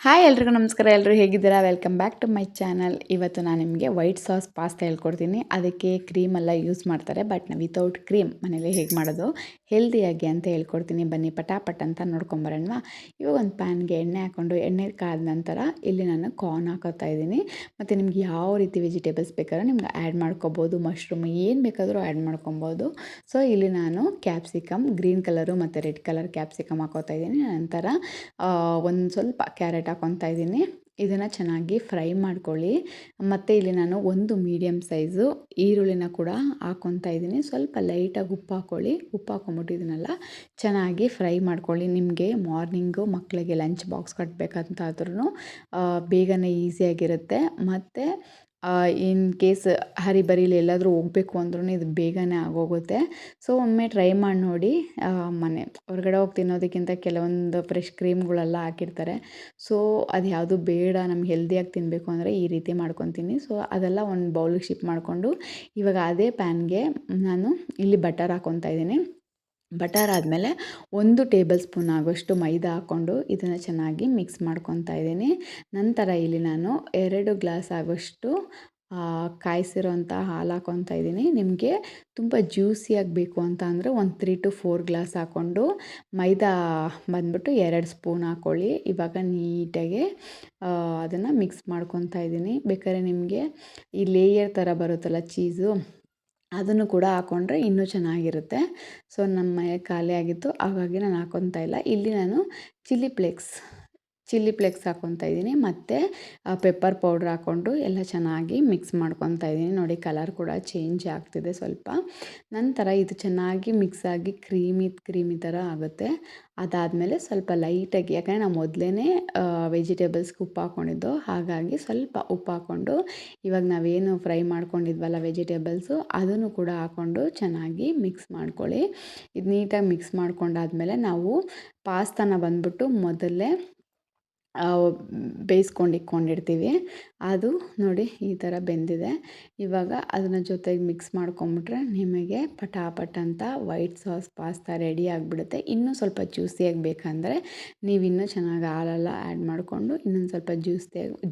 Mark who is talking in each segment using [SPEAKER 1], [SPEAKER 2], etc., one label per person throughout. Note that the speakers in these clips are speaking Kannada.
[SPEAKER 1] ಹಾಯ್ ಎಲ್ರಿಗೂ ನಮಸ್ಕಾರ. ಎಲ್ಲರೂ ಹೇಗಿದ್ದೀರಾ? Welcome back to my channel. ಇವತ್ತು ನಾನು ನಿಮಗೆ ವೈಟ್ ಸಾಸ್ ಪಾಸ್ತಾ ಹೇಳ್ಕೊಡ್ತೀನಿ. ಅದಕ್ಕೆ ಕ್ರೀಮೆಲ್ಲ ಯೂಸ್ ಮಾಡ್ತಾರೆ, ಬಟ್ ವಿತೌಟ್ ಕ್ರೀಮ್ ಮನೇಲಿ ಹೇಗೆ ಮಾಡೋದು ಹೆಲ್ದಿಯಾಗಿ ಅಂತ ಹೇಳ್ಕೊಡ್ತೀನಿ. ಬನ್ನಿ ಪಟಾಪಟ್ ಅಂತ ನೋಡ್ಕೊಂಬರೋಣವಾ. ಇವಾಗ ಒಂದು ಪ್ಯಾನ್ಗೆ ಎಣ್ಣೆ ಹಾಕ್ಕೊಂಡು ಎಣ್ಣೆ ಕಾದ ನಂತರ ಇಲ್ಲಿ ನಾನು ಕಾರ್ನ್ ಹಾಕೋತಾ ಇದ್ದೀನಿ. ಮತ್ತು ನಿಮ್ಗೆ ಯಾವ ರೀತಿ ವೆಜಿಟೇಬಲ್ಸ್ ಬೇಕಾದ್ರೂ ನಿಮ್ಗೆ ಆ್ಯಡ್ ಮಾಡ್ಕೊಬೋದು. ಮಶ್ರೂಮ್ ಏನು ಬೇಕಾದರೂ ಆ್ಯಡ್ ಮಾಡ್ಕೊಬೋದು. ಸೊ ಇಲ್ಲಿ ನಾನು ಕ್ಯಾಪ್ಸಿಕಮ್ ಗ್ರೀನ್ ಕಲರು ಮತ್ತು ರೆಡ್ ಕಲರ್ ಕ್ಯಾಪ್ಸಿಕಮ್ ಹಾಕೋತಾ ಇದ್ದೀನಿ. ನಂತರ ಒಂದು ಸ್ವಲ್ಪ ಕ್ಯಾರೆಟ್ ಹಾಕ್ಕೊತಾ ಇದ್ದೀನಿ. ಇದನ್ನು ಚೆನ್ನಾಗಿ ಫ್ರೈ ಮಾಡ್ಕೊಳ್ಳಿ. ಮತ್ತು ಇಲ್ಲಿ ನಾನು ಒಂದು ಮೀಡಿಯಮ್ ಸೈಜು ಈರುಳ್ಳಿನ ಕೂಡ ಹಾಕ್ಕೊತಾ ಇದ್ದೀನಿ. ಸ್ವಲ್ಪ ಲೈಟಾಗಿ ಉಪ್ಪು ಹಾಕ್ಕೊಳ್ಳಿ. ಉಪ್ಪು ಹಾಕ್ಕೊಂಬಿಟ್ಟು ಇದನ್ನೆಲ್ಲ ಚೆನ್ನಾಗಿ ಫ್ರೈ ಮಾಡ್ಕೊಳ್ಳಿ. ನಿಮಗೆ ಮಾರ್ನಿಂಗು ಮಕ್ಕಳಿಗೆ ಲಂಚ್ ಬಾಕ್ಸ್ ಕಟ್ಟಬೇಕಂತಾದ್ರೂ ಬೇಗನೆ ಈಸಿಯಾಗಿರುತ್ತೆ. ಮತ್ತು ಇನ್ ಕೇಸ್ ಹರಿಬರಿಲಿ ಎಲ್ಲಾದರೂ ಹೋಗಬೇಕು ಅಂದ್ರೂ ಇದು ಬೇಗನೆ ಆಗೋಗುತ್ತೆ. ಸೊ ಒಮ್ಮೆ ಟ್ರೈ ಮಾಡಿ ನೋಡಿ. ಹೊರಗಡೆ ಹೋಗಿ ತಿನ್ನೋದಕ್ಕಿಂತ ಕೆಲವೊಂದು ಫ್ರೆಶ್ ಕ್ರೀಮ್ಗಳೆಲ್ಲ ಹಾಕಿರ್ತಾರೆ. ಸೊ ಅದು ಯಾವುದು ಬೇಡ, ನಮ್ಗೆ ಹೆಲ್ದಿಯಾಗಿ ತಿನ್ನಬೇಕು ಅಂದರೆ ಈ ರೀತಿ ಮಾಡ್ಕೊತೀನಿ. ಸೊ ಅದೆಲ್ಲ ಒಂದು ಬೌಲಿಗೆ ಶಿಫ್ಟ್ ಮಾಡಿಕೊಂಡು ಇವಾಗ ಅದೇ ಪ್ಯಾನ್ಗೆ ನಾನು ಇಲ್ಲಿ ಬಟರ್ ಹಾಕ್ಕೊತಾ ಇದ್ದೀನಿ. ಬಟರ್ ಆದಮೇಲೆ 1 ಟೇಬಲ್ ಸ್ಪೂನ್ ಆಗೋಷ್ಟು ಮೈದಾ ಹಾಕ್ಕೊಂಡು ಇದನ್ನು ಚೆನ್ನಾಗಿ ಮಿಕ್ಸ್ ಮಾಡ್ಕೊತಾ ಇದ್ದೀನಿ. ನಂತರ ಇಲ್ಲಿ ನಾನು 2 ಗ್ಲಾಸ್ ಆಗೋಷ್ಟು ಕಾಯಿಸಿರೋಂಥ ಹಾಲು ಹಾಕ್ಕೊತಾ ಇದ್ದೀನಿ. ನಿಮಗೆ ತುಂಬ ಜ್ಯೂಸಿಯಾಗಿ ಬೇಕು ಅಂತ ಅಂದರೆ ಒಂದು 3 to 4 ಗ್ಲಾಸ್ ಹಾಕ್ಕೊಂಡು ಮೈದಾ ಬಂದ್ಬಿಟ್ಟು 2 ಸ್ಪೂನ್ ಹಾಕ್ಕೊಳ್ಳಿ. ಇವಾಗ ನೀಟಾಗಿ ಅದನ್ನು ಮಿಕ್ಸ್ ಮಾಡ್ಕೊತಾ ಇದ್ದೀನಿ. ಬೇಕಾದ್ರೆ ನಿಮಗೆ ಈ ಲೇಯರ್ ಥರ ಬರುತ್ತಲ್ಲ ಚೀಸು, ಅದನ್ನು ಕೂಡ ಹಾಕ್ಕೊಂಡ್ರೆ ಇನ್ನೂ ಚೆನ್ನಾಗಿರುತ್ತೆ. ಸೊ ನಮ್ಮ ಮನೆ ಖಾಲಿ ಆಗಿತ್ತು, ಹಾಗಾಗಿ ನಾನು ಹಾಕ್ಕೊತಾ ಇಲ್ಲ. ಇಲ್ಲಿ ನಾನು ಚಿಲ್ಲಿ ಫ್ಲೇಕ್ಸ್ ಹಾಕ್ಕೊತಾ ಇದ್ದೀನಿ. ಮತ್ತು ಪೆಪ್ಪರ್ ಪೌಡ್ರ್ ಹಾಕ್ಕೊಂಡು ಎಲ್ಲ ಚೆನ್ನಾಗಿ ಮಿಕ್ಸ್ ಮಾಡ್ಕೊತಾ ಇದ್ದೀನಿ. ನೋಡಿ ಕಲರ್ ಕೂಡ ಚೇಂಜ್ ಆಗ್ತಿದೆ ಸ್ವಲ್ಪ. ನಂತರ ಇದು ಚೆನ್ನಾಗಿ ಮಿಕ್ಸ್ ಆಗಿ ಕ್ರೀಮಿ ಥರ ಆಗುತ್ತೆ. ಅದಾದಮೇಲೆ ಸ್ವಲ್ಪ ಲೈಟಾಗಿ, ಯಾಕಂದರೆ ನಾವು ಮೊದಲೇ ವೆಜಿಟೇಬಲ್ಸ್ಗೆ ಉಪ್ಪು ಹಾಕ್ಕೊಂಡಿದ್ದು, ಹಾಗಾಗಿ ಸ್ವಲ್ಪ ಉಪ್ಪು ಹಾಕ್ಕೊಂಡು ಇವಾಗ ನಾವೇನು ಫ್ರೈ ಮಾಡ್ಕೊಂಡಿದ್ವಲ್ಲ ವೆಜಿಟೇಬಲ್ಸು, ಅದನ್ನು ಕೂಡ ಹಾಕ್ಕೊಂಡು ಚೆನ್ನಾಗಿ ಮಿಕ್ಸ್ ಮಾಡ್ಕೊಳ್ಳಿ. ಇದು ನೀಟಾಗಿ ಮಿಕ್ಸ್ ಮಾಡ್ಕೊಂಡಾದ್ಮೇಲೆ ನಾವು ಪಾಸ್ತಾನ ಬಂದ್ಬಿಟ್ಟು ಮೊದಲೇ ಇಟ್ಕೊಂಡಿರ್ತೀವಿ. ಅದು ನೋಡಿ ಈ ಥರ ಬೆಂದಿದೆ. ಇವಾಗ ಅದನ್ನ ಜೊತೆಗೆ ಮಿಕ್ಸ್ ಮಾಡ್ಕೊಂಬಿಟ್ರೆ ನಿಮಗೆ ಪಟಾಪಟ್ ಅಂತ ವೈಟ್ ಸಾಸ್ ಪಾಸ್ತಾ ರೆಡಿ ಆಗಿಬಿಡುತ್ತೆ. ಇನ್ನೂ ಸ್ವಲ್ಪ ಜ್ಯೂಸಿಯಾಗಿ ಬೇಕಂದರೆ ನೀವು ಇನ್ನೂ ಚೆನ್ನಾಗಿ ಹಾಲೆಲ್ಲ ಆ್ಯಡ್ ಮಾಡಿಕೊಂಡು ಇನ್ನೊಂದು ಸ್ವಲ್ಪ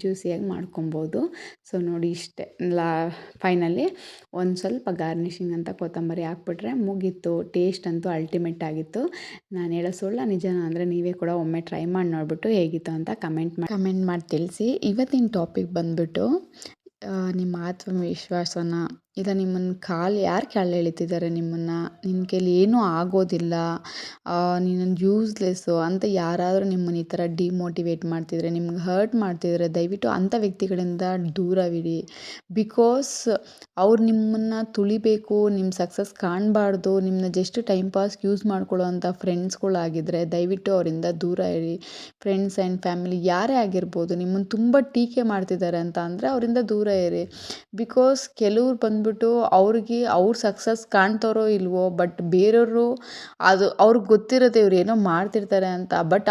[SPEAKER 1] ಜ್ಯೂಸಿಯಾಗಿ ಮಾಡ್ಕೊಬೋದು. ಸೊ ನೋಡಿ ಇಷ್ಟೇ. ಫೈನಲಿ ಒಂದು ಸ್ವಲ್ಪ ಗಾರ್ನಿಷಿಂಗ್ ಅಂತ ಕೊತ್ತಂಬರಿ ಹಾಕ್ಬಿಟ್ರೆ ಮುಗೀತು. ಟೇಸ್ಟ್ ಅಂತೂ ಅಲ್ಟಿಮೇಟ್ ಆಗಿತ್ತು. ನಾನು ಹೇಳೋ ಸುಳ್ಳ ನಿಜನ ಅಂದರೆ ನೀವೇ ಕೂಡ ಒಮ್ಮೆ ಟ್ರೈ ಮಾಡಿ ನೋಡಿಬಿಟ್ಟು ಹೇಗಿತ್ತು ಅಂತ ಕಮೆಂಟ್ ಮಾಡಿ ತಿಳಿಸಿ. ಇವತ್ತಿನ ಟಾಪಿಕ್ ಬಂದ್ಬಿಟ್ಟು ನಿಮ್ಮ ಆತ್ಮವಿಶ್ವಾಸನ, ಇಲ್ಲ ನಿಮ್ಮನ್ನು ಯಾರು ಕಾಲು ಎಳಿತಿದ್ದಾರೆ ನಿಮ್ಮನ್ನು, ನಿನ್ನ ಕೈಲಿ ಏನೂ ಆಗೋದಿಲ್ಲ, ನೀನೊಂದು ಯೂಸ್ಲೆಸ್ಸು ಅಂತ ಯಾರಾದರೂ ನಿಮ್ಮನ್ನು ಈ ಥರ ಡಿಮೋಟಿವೇಟ್ ಮಾಡ್ತಿದ್ರೆ, ನಿಮ್ಗೆ ಹರ್ಟ್ ಮಾಡ್ತಿದ್ರೆ, ದಯವಿಟ್ಟು ಅಂಥ ವ್ಯಕ್ತಿಗಳಿಂದ ದೂರವಿರಿ. ಬಿಕಾಸ್ ಅವ್ರು ನಿಮ್ಮನ್ನು ತುಳಿಬೇಕು, ನಿಮ್ಮ ಸಕ್ಸಸ್ ಕಾಣಬಾರ್ದು, ನಿಮ್ಮನ್ನ ಜಸ್ಟ್ ಟೈಮ್ ಪಾಸ್ಗೆ ಯೂಸ್ ಮಾಡ್ಕೊಳ್ಳೋ ಅಂಥ ಫ್ರೆಂಡ್ಸ್ಗಳಾಗಿದ್ದರೆ ದಯವಿಟ್ಟು ಅವರಿಂದ ದೂರ ಇರಿ. ಫ್ರೆಂಡ್ಸ್ ಆ್ಯಂಡ್ ಫ್ಯಾಮಿಲಿ ಯಾರೇ ಆಗಿರ್ಬೋದು, ನಿಮ್ಮನ್ನು ತುಂಬ ಟೀಕೆ ಮಾಡ್ತಿದ್ದಾರೆ ಅಂತ ಅಂದರೆ ಅವರಿಂದ ದೂರ ಇರಿ. ಬಿಕಾಸ್ ಕೆಲವ್ರು ಬಂದ್ಬಿಟ್ಟು ಅವ್ರ ಸಕ್ಸಸ್ ಕಾಣ್ತಾರೋ ಇಲ್ವೋ, ಬಟ್ ಬೇರೆಯವರು ಅದು ಅವ್ರಿಗೆ ಗೊತ್ತಿರುತ್ತೆ ಇವ್ರು ಏನೋ ಮಾಡ್ತಿರ್ತಾರೆ ಅಂತ. ಬಟ್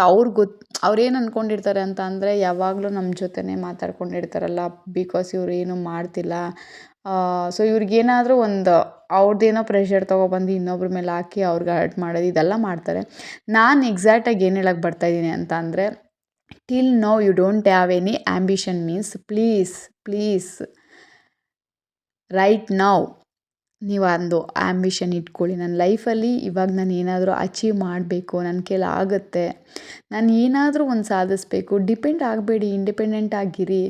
[SPEAKER 1] ಅವ್ರೇನು ಅಂದ್ಕೊಂಡಿರ್ತಾರೆ ಅಂತ ಅಂದರೆ ಯಾವಾಗಲೂ ನಮ್ಮ ಜೊತೆನೇ ಮಾತಾಡ್ಕೊಂಡಿರ್ತಾರಲ್ಲ, ಬಿಕಾಸ್ ಇವ್ರು ಏನೂ ಮಾಡ್ತಿಲ್ಲ. ಸೊ ಇವ್ರಿಗೇನಾದರೂ ಒಂದು ಅವ್ರದ್ದೇನೋ ಪ್ರೆಷರ್ ತೊಗೊಬಂದು ಇನ್ನೊಬ್ರ ಮೇಲೆ ಹಾಕಿ ಅವ್ರಿಗೆ ಹರ್ಟ್ ಮಾಡೋದು, ಇದೆಲ್ಲ ಮಾಡ್ತಾರೆ. ನಾನು ಎಕ್ಸಾಕ್ಟಾಗಿ ಏನು ಹೇಳಕ್ಕೆ ಬರ್ತಾಯಿದ್ದೀನಿ ಅಂತ ಅಂದರೆ, till now you don't have any ambition means please right now ನೀವು ಒಂದು ಆ್ಯಂಬಿಷನ್ ಇಟ್ಕೊಳ್ಳಿ. ನನ್ನ ಲೈಫಲ್ಲಿ ಇವಾಗ ನಾನು ಏನಾದರೂ ಅಚೀವ್ ಮಾಡಬೇಕು, ನನ್ನ ಕೈಲಿ ಆಗುತ್ತೆ, ನಾನು ಏನಾದರೂ ಒಂದು ಸಾಧಿಸ್ಬೇಕು. ಡಿಪೆಂಡ್ ಆಗಬೇಡಿ, ಇಂಡಿಪೆಂಡೆಂಟ್ ಆಗಿರಿ.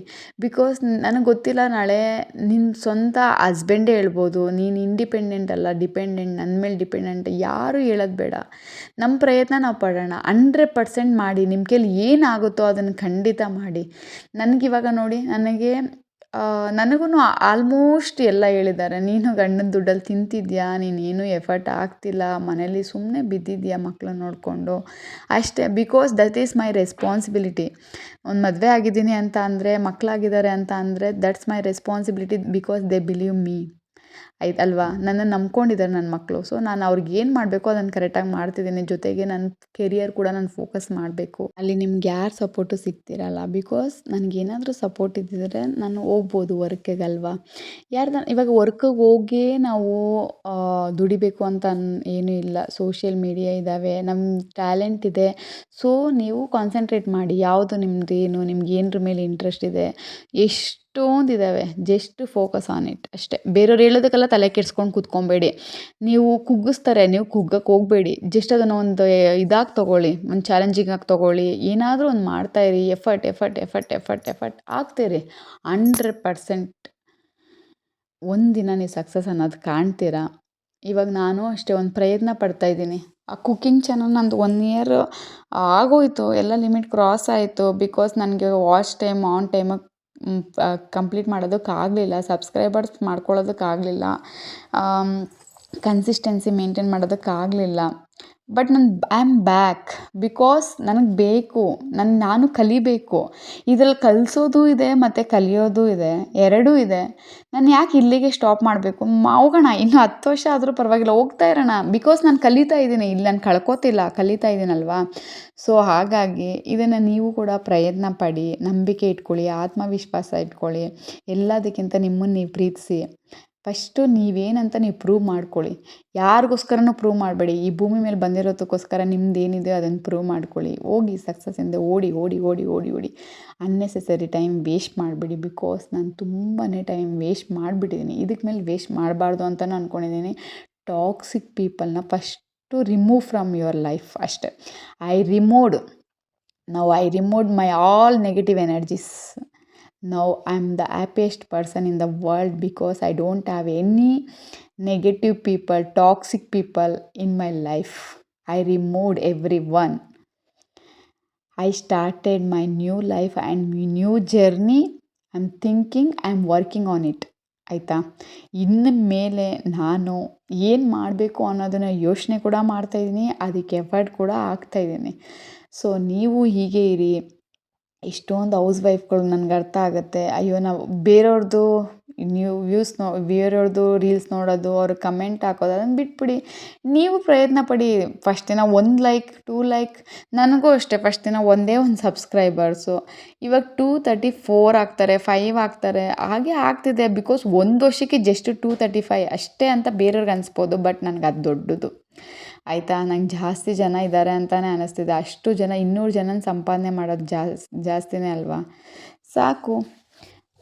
[SPEAKER 1] ಬಿಕಾಸ್ ನನಗೆ ಗೊತ್ತಿಲ್ಲ, ನಾಳೆ ನಿನ್ನ ಸ್ವಂತ ಹಸ್ಬೆಂಡೇ ಹೇಳ್ಬೋದು ನೀನು ಇಂಡಿಪೆಂಡೆಂಟ್ ಅಲ್ಲ, ಡಿಪೆಂಡೆಂಟ್, ನನ್ನ ಮೇಲೆ ಡಿಪೆಂಡೆಂಟ್. ಯಾರೂ ಹೇಳೋದು ಬೇಡ. ನಮ್ಮ ಪ್ರಯತ್ನ ನಾವು ಪಡೋಣ. 100% ಮಾಡಿ. ನಿಮ್ಮ ಕೈಲಿ ಏನಾಗುತ್ತೋ ಅದನ್ನು ಖಂಡಿತ ಮಾಡಿ. ನನಗಿವಾಗ ನೋಡಿ, ನನಗೂ ಆಲ್ಮೋಸ್ಟ್ ಎಲ್ಲ ಹೇಳಿದ್ದಾರೆ, ನೀನು ಗಂಡನ ದುಡ್ಡಲ್ಲಿ ತಿಂತಿದ್ಯಾ, ನೀನೇನು ಎಫರ್ಟ್ ಆಗ್ತಿಲ್ಲ, ಮನೇಲಿ ಸುಮ್ಮನೆ ಬಿದ್ದಿದ್ಯಾ ಮಕ್ಕಳನ್ನ ನೋಡಿಕೊಂಡು ಅಷ್ಟೇ. Because that is my responsibility. ಒಂದು ಮದುವೆ ಆಗಿದ್ದೀನಿ ಅಂತ ಅಂದರೆ, ಮಕ್ಕಳಾಗಿದ್ದಾರೆ ಅಂತ ಅಂದರೆ that's my responsibility. Because they believe me. ಆಯ್ತಲ್ವಾ, ನನ್ನನ್ನು ನಂಬ್ಕೊಂಡಿದ್ದಾರೆ ನನ್ನ ಮಕ್ಕಳು. ಸೊ ನಾನು ಅವ್ರಿಗೆ ಏನು ಮಾಡಬೇಕೋ ಅದನ್ನು ಕರೆಕ್ಟಾಗಿ ಮಾಡ್ತಿದ್ದೀನಿ. ಜೊತೆಗೆ ನನ್ನ ಕೆರಿಯರ್ ಕೂಡ ನಾನು ಫೋಕಸ್ ಮಾಡಬೇಕು. ಅಲ್ಲಿ ನಿಮ್ಗೆ ಯಾರು ಸಪೋರ್ಟು ಸಿಗ್ತಿರಲ್ಲ. ಬಿಕಾಸ್ ನನಗೇನಾದರೂ ಸಪೋರ್ಟ್ ಇದ್ದಿದ್ರೆ ನಾನು ಹೋಗ್ಬೋದು ವರ್ಕಿಗಲ್ವಾ. ಇವಾಗ ವರ್ಕಿಗೆ ಹೋಗೇ ನಾವು ದುಡಿಬೇಕು ಅಂತ ಏನೂ ಇಲ್ಲ. ಸೋಷಿಯಲ್ ಮೀಡಿಯಾ ಇದ್ದಾವೆ, ನಮ್ಮ ಟ್ಯಾಲೆಂಟ್ ಇದೆ. ಸೊ ನೀವು ಕಾನ್ಸಂಟ್ರೇಟ್ ಮಾಡಿ, ಯಾವುದು ನಿಮ್ದೇನು, ನಿಮ್ಗೆ ಏನರ ಮೇಲೆ ಇಂಟ್ರೆಸ್ಟ್ ಇದೆ, ಎಷ್ಟೊಂದಿದ್ದಾವೆ. ಜಸ್ಟ್ ಫೋಕಸ್ ಆನ್ ಇಟ್ ಅಷ್ಟೇ. ಬೇರೆಯವ್ರು ಹೇಳೋದಕ್ಕೆಲ್ಲ ತಲೆ ಕೆಡ್ಸ್ಕೊಂಡು ಕೂತ್ಕೊಬೇಡಿ. ನೀವು ಕುಗ್ಗಿಸ್ತಾರೆ, ನೀವು ಕುಗ್ಗಕ್ಕೆ ಹೋಗಬೇಡಿ. ಜಸ್ಟ್ ಅದನ್ನು ಒಂದು ಇದಾಗಿ ತೊಗೊಳ್ಳಿ, ಒಂದು ಚಾಲೆಂಜಿಂಗಾಗಿ ತೊಗೊಳ್ಳಿ. ಏನಾದರೂ ಒಂದು ಮಾಡ್ತಾಯಿರಿ. ಎಫರ್ಟ್ ಆಗ್ತೀರಿ. 100% ಒಂದಿನ ನೀವು ಸಕ್ಸಸ್ ಅನ್ನೋದು ಕಾಣ್ತೀರಾ. ಇವಾಗ ನಾನು ಅಷ್ಟೇ ಒಂದು ಪ್ರಯತ್ನ ಪಡ್ತಾಯಿದ್ದೀನಿ. ಆ ಕುಕ್ಕಿಂಗ್ ಚಾನಲ್ ನಂದು 1 ಇಯರ್ ಆಗೋಯಿತು. ಎಲ್ಲ ಲಿಮಿಟ್ ಕ್ರಾಸ್ ಆಯಿತು. ಬಿಕಾಸ್ ನನಗೆ ವಾಚ್ ಟೈಮ್ ಆನ್ ಟೈಮಿಗೆ ಕಂಪ್ಲೀಟ್ ಮಾಡೋದಕ್ಕಾಗಲಿಲ್ಲ. ಸಬ್ಸ್ಕ್ರೈಬರ್ಸ್ ಮಾಡ್ಕೊಳ್ಳೋದಕ್ಕಾಗಲಿಲ್ಲ. ಕನ್ಸಿಸ್ಟೆನ್ಸಿ ಮೇಂಟೈನ್ ಮಾಡೋದಕ್ಕಾಗಲಿಲ್ಲ. But I am back. Because ನನಗೆ ಬೇಕು, ನಾನು ಕಲಿಬೇಕು. ಇದ್ರಲ್ಲಿ ಕಲಿಸೋದು ಇದೆ ಮತ್ತು ಕಲಿಯೋದು ಇದೆ, ಎರಡೂ ಇದೆ. ನಾನು ಯಾಕೆ ಇಲ್ಲಿಗೆ ಸ್ಟಾಪ್ ಮಾಡಬೇಕು? ಹೋಗೋಣ, ಇನ್ನು 10 ವರ್ಷ ಆದರೂ ಪರವಾಗಿಲ್ಲ, ಹೋಗ್ತಾ ಇರೋಣ. ಬಿಕಾಸ್ ನಾನು ಕಲಿತಾ ಇದ್ದೀನಿ, ಇಲ್ಲಿ ನಾನು ಕಳ್ಕೊತಿಲ್ಲ, ಕಲಿತಾ ಇದ್ದೀನಲ್ವಾ. ಸೊ ಹಾಗಾಗಿ ಇದನ್ನು ನೀವು ಕೂಡ ಪ್ರಯತ್ನ ಪಡಿ, ನಂಬಿಕೆ ಇಟ್ಕೊಳ್ಳಿ, ಆತ್ಮವಿಶ್ವಾಸ ಇಟ್ಕೊಳ್ಳಿ. ಎಲ್ಲದಕ್ಕಿಂತ ನಿಮ್ಮನ್ನು ನೀವು ಪ್ರೀತಿಸಿ. ಫಸ್ಟು ನೀವೇನಂತ ನೀವು ಪ್ರೂವ್ ಮಾಡ್ಕೊಳ್ಳಿ. ಯಾರಿಗೋಸ್ಕರನೂ ಪ್ರೂವ್ ಮಾಡಬೇಡಿ. ಈ ಭೂಮಿ ಮೇಲೆ ಬಂದಿರೋದಕ್ಕೋಸ್ಕರ ನಿಮ್ಮದೇನಿದೆ ಅದನ್ನು ಪ್ರೂವ್ ಮಾಡ್ಕೊಳ್ಳಿ. ಹೋಗಿ ಸಕ್ಸಸ್ಸಿಂದ ಓಡಿ ಅನ್ನೆಸೆಸರಿ ಟೈಮ್ ವೇಸ್ಟ್ ಮಾಡಬೇಡಿ. ಬಿಕಾಸ್ ನಾನು ತುಂಬಾ ಟೈಮ್ ವೇಸ್ಟ್ ಮಾಡಿಬಿಟ್ಟಿದ್ದೀನಿ. ಇದಕ್ಕೆ ಮೇಲೆ ವೇಸ್ಟ್ ಮಾಡಬಾರ್ದು ಅಂತಲೂ ಅಂದ್ಕೊಂಡಿದ್ದೀನಿ. ಟಾಕ್ಸಿಕ್ ಪೀಪಲ್ನ first remove from your life ಅಷ್ಟೆ. I removed my all negative energies. Now I am the happiest person in the world because I don't have any negative people, toxic people in my life. I removed everyone. I started my new life and new journey. I'm thinking, I'm working on it. ಆಯಿತಾ? ಇನ್ನು ಮೇಲೆ ನಾನು ಏನು ಮಾಡಬೇಕು ಅನ್ನೋದನ್ನು ಯೋಚನೆ ಕೂಡ ಮಾಡ್ತಾಯಿದ್ದೀನಿ. ಅದಕ್ಕೆ ಎಫರ್ಟ್ ಕೂಡ ಹಾಕ್ತಾಯಿದ್ದೀನಿ. ಸೊ ನೀವು ಹೀಗೆ ಇರಿ. ಎಷ್ಟೊಂದು ಹೌಸ್ ವೈಫ್ಗಳು ನನಗೆ ಅರ್ಥ ಆಗುತ್ತೆ. ಅಯ್ಯೋ, ನಾವು ಬೇರೆಯವ್ರದ್ದು ಬೇರೆಯವ್ರದ್ದು ರೀಲ್ಸ್ ನೋಡೋದು, ಅವ್ರು ಕಮೆಂಟ್ ಹಾಕೋದು, ಅದನ್ನು ಬಿಟ್ಬಿಡಿ. ನೀವು ಪ್ರಯತ್ನ ಪಡಿ. ಫಸ್ಟ್ ದಿನ 1 ಲೈಕ್ 2 ಲೈಕ್. ನನಗೂ ಅಷ್ಟೇ ಫಸ್ಟ್ ದಿನ ಒಂದೇ ಒಂದು ಸಬ್ಸ್ಕ್ರೈಬರ್ಸು. ಇವಾಗ 234 ಆಗ್ತಾರೆ, 5 ಆಗ್ತಾರೆ, ಹಾಗೆ ಆಗ್ತಿದೆ. ಬಿಕಾಸ್ 1 ವರ್ಷಕ್ಕೆ ಜಸ್ಟ್ 235 ಅಷ್ಟೇ ಅಂತ ಬೇರೆಯವ್ರಿಗೆ ಅನಿಸ್ಬೋದು. ಬಟ್ ನನಗೆ ಅದು ದೊಡ್ಡದು. ಆಯಿತಾ? ನಂಗೆ ಜಾಸ್ತಿ ಜನ ಇದ್ದಾರೆ ಅಂತಲೇ ಅನ್ನಿಸ್ತಿದೆ. ಅಷ್ಟು ಜನ 200 ಜನನ ಸಂಪಾದನೆ ಮಾಡೋದು ಜಾಸ್ತಿನೇ ಅಲ್ವಾ? ಸಾಕು,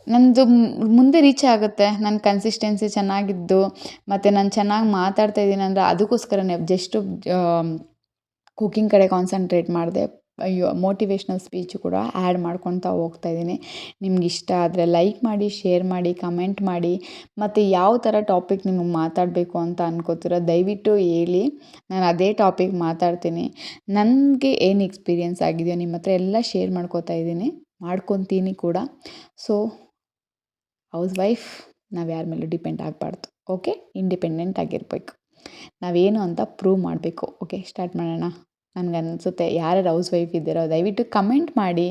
[SPEAKER 1] ನನ್ನದು ಮುಂದೆ ರೀಚ್ ಆಗುತ್ತೆ. ನನ್ನ ಕನ್ಸಿಸ್ಟೆನ್ಸಿ ಚೆನ್ನಾಗಿದ್ದು ಮತ್ತು ನಾನು ಚೆನ್ನಾಗಿ ಮಾತಾಡ್ತಾ ಇದ್ದೀನಿ ಅಂದರೆ ಅದಕ್ಕೋಸ್ಕರನೇ. ಜಸ್ಟು ಕುಕ್ಕಿಂಗ್ ಕಡೆ ಕಾನ್ಸಂಟ್ರೇಟ್ ಮಾಡಿದೆ. ಮೋಟಿವೇಶ್ನಲ್ ಸ್ಪೀಚು ಕೂಡ ಆ್ಯಡ್ ಮಾಡ್ಕೊತಾ ಹೋಗ್ತಾಯಿದ್ದೀನಿ. ನಿಮ್ಗೆ ಇಷ್ಟ ಆದರೆ ಲೈಕ್ ಮಾಡಿ, ಶೇರ್ ಮಾಡಿ, ಕಮೆಂಟ್ ಮಾಡಿ. ಮತ್ತು ಯಾವ ಥರ ಟಾಪಿಕ್ ನಿಮಗೆ ಮಾತಾಡಬೇಕು ಅಂತ ಅನ್ಕೋತೀರೋ ದಯವಿಟ್ಟು ಹೇಳಿ. ನಾನು ಅದೇ ಟಾಪಿಕ್ ಮಾತಾಡ್ತೀನಿ. ನನಗೆ ಏನು ಎಕ್ಸ್ಪೀರಿಯೆನ್ಸ್ ಆಗಿದೆಯೋ ನಿಮ್ಮ ಹತ್ರ ಎಲ್ಲ ಶೇರ್ ಮಾಡ್ಕೊತೀನಿ ಕೂಡ. ಸೊ ಹೌಸ್ ವೈಫ್ ನಾವು ಯಾರ ಮೇಲೂ ಡಿಪೆಂಡ್ ಆಗಬಾರ್ದು. ಓಕೆ? ಇಂಡಿಪೆಂಡೆಂಟ್ ಆಗಿರಬೇಕು. ನಾವೇನು ಅಂತ ಪ್ರೂವ್ ಮಾಡಬೇಕು. ಓಕೆ, ಸ್ಟಾರ್ಟ್ ಮಾಡೋಣ. ನನಗನ್ಸುತ್ತೆ ಯಾರ್ಯಾರು ಹೌಸ್ ವೈಫ್ ಇದ್ದೀರೋ ದಯವಿಟ್ಟು ಕಮೆಂಟ್ ಮಾಡಿ.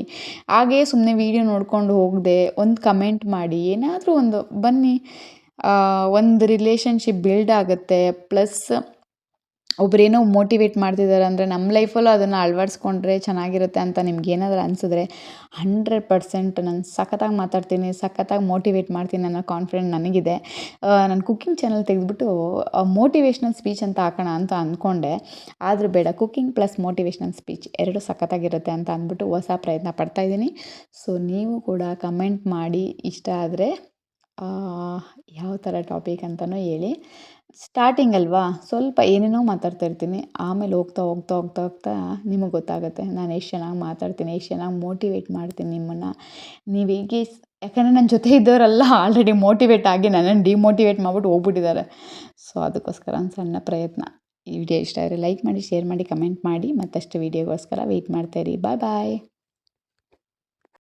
[SPEAKER 1] ಹಾಗೇ ಸುಮ್ಮನೆ ವೀಡಿಯೋ ನೋಡ್ಕೊಂಡು ಹೋಗದೆ ಒಂದು ಕಮೆಂಟ್ ಮಾಡಿ. ಏನಾದರೂ ಒಂದು ಬನ್ನಿ, ಒಂದು ರಿಲೇಷನ್ಶಿಪ್ ಬಿಲ್ಡ್ ಆಗುತ್ತೆ. ಪ್ಲಸ್ ಒಬ್ಬರೇನೋ ಮೋಟಿವೇಟ್ ಮಾಡ್ತಿದ್ದಾರೆ ಅಂದರೆ ನಮ್ಮ ಲೈಫಲ್ಲೂ ಅದನ್ನು ಅಳವಡಿಸ್ಕೊಂಡ್ರೆ ಚೆನ್ನಾಗಿರುತ್ತೆ ಅಂತ ನಿಮ್ಗೇನಾದರೂ ಅನಿಸಿದ್ರೆ 100% ನಾನು ಸಖತ್ತಾಗಿ ಮಾತಾಡ್ತೀನಿ, ಸಖತ್ತಾಗಿ ಮೋಟಿವೇಟ್ ಮಾಡ್ತೀನಿ ಅನ್ನೋ ಕಾನ್ಫಿಡೆಂಟ್ ನನಗಿದೆ. ನಾನು ಕುಕ್ಕಿಂಗ್ ಚಾನಲ್ ತೆಗೆದುಬಿಟ್ಟು ಮೋಟಿವೇಶ್ನಲ್ ಸ್ಪೀಚ್ ಅಂತ ಹಾಕೋಣ ಅಂತ ಅಂದ್ಕೊಂಡೆ. ಆದರೂ ಬೇಡ, ಕುಕ್ಕಿಂಗ್ ಪ್ಲಸ್ ಮೋಟಿವೇಶ್ನಲ್ ಸ್ಪೀಚ್ ಎರಡೂ ಸಖತ್ತಾಗಿರುತ್ತೆ ಅಂತ ಅಂದ್ಬಿಟ್ಟು ಹೊಸ ಪ್ರಯತ್ನ ಪಡ್ತಾಯಿದ್ದೀನಿ. ಸೊ ನೀವು ಕೂಡ ಕಮೆಂಟ್ ಮಾಡಿ, ಇಷ್ಟ ಆದರೆ ಯಾವ ಥರ ಟಾಪಿಕ್ ಅಂತಲೂ ಹೇಳಿ. ಸ್ಟಾರ್ಟಿಂಗ್ ಅಲ್ವಾ, ಸ್ವಲ್ಪ ಏನೇನೋ ಮಾತಾಡ್ತಾ ಇರ್ತೀನಿ. ಆಮೇಲೆ ಹೋಗ್ತಾ ನಿಮಗೆ ಗೊತ್ತಾಗುತ್ತೆ ನಾನು ಎಷ್ಟು ಚೆನ್ನಾಗಿ ಮಾತಾಡ್ತೀನಿ, ಎಷ್ಟು ಚೆನ್ನಾಗಿ ಮೋಟಿವೇಟ್ ಮಾಡ್ತೀನಿ ನಿಮ್ಮನ್ನು. ನೀವು ಹೀಗೆ ಯಾಕಂದರೆ ನನ್ನ ಜೊತೆ ಇದ್ದವರೆಲ್ಲ ಆಲ್ರೆಡಿ ಮೋಟಿವೇಟ್ ಆಗಿ ನನ್ನನ್ನು ಡಿಮೋಟಿವೇಟ್ ಮಾಡಿಬಿಟ್ಟು ಹೋಗ್ಬಿಟ್ಟಿದ್ದಾರೆ. ಸೊ ಅದಕ್ಕೋಸ್ಕರ ಒಂದು ಸಣ್ಣ ಪ್ರಯತ್ನ. ಈ ವಿಡಿಯೋ ಇಷ್ಟ ಆದರೆ ಲೈಕ್ ಮಾಡಿ, ಶೇರ್ ಮಾಡಿ, ಕಮೆಂಟ್ ಮಾಡಿ. ಮತ್ತಷ್ಟು ವೀಡಿಯೋಗೋಸ್ಕರ ವೆಯ್ಟ್ ಮಾಡ್ತಾಯಿರಿ. ಬಾಯ್.